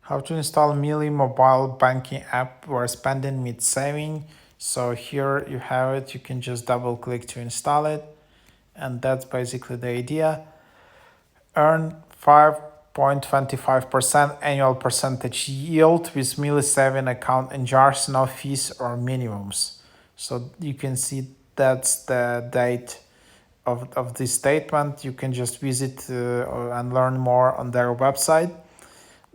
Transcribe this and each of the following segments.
How to install Mealy mobile banking app where spending meets saving. So here you have it. You can just double click to install it. And that's basically the idea. Earn 5.25% annual percentage yield with Mealy saving account in jars, no fees or minimums. So you can see that's the date of this statement. You can just visit and learn more on their website.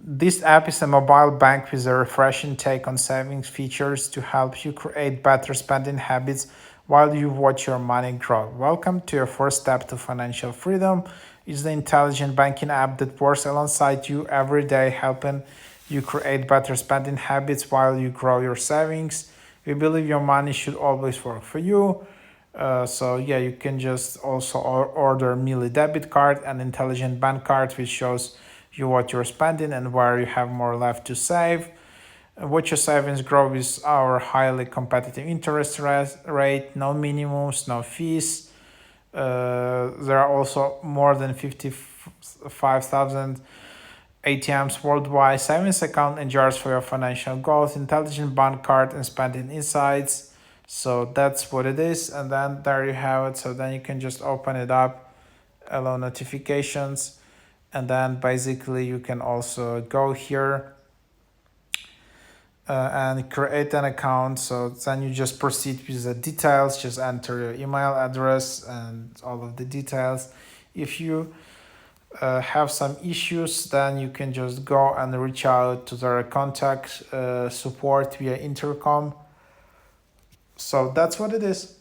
This app is a mobile bank with a refreshing take on savings features to help you create better spending habits while you watch your money grow. Welcome to your first step to financial freedom. It's the intelligent banking app that works alongside you every day, helping you create better spending habits while you grow your savings. We believe your money should always work for you. So yeah, you can just also order Mealy debit card and intelligent bank card, which shows you what you're spending and where you have more left to save. Watch your savings grow with our highly competitive interest rate, no minimums, no fees. There are also more than 55,000 ATMs worldwide, savings account and jars for your financial goals, intelligent bank card and spending insights. So that's what it is. And then there you have it. So then you can just open it up, allow notifications, and then basically you can also go here and create an account. So then you just proceed with the details, just enter your email address and all of the details. If you have some issues, then you can just go and reach out to their contact support via intercom. So that's what it is.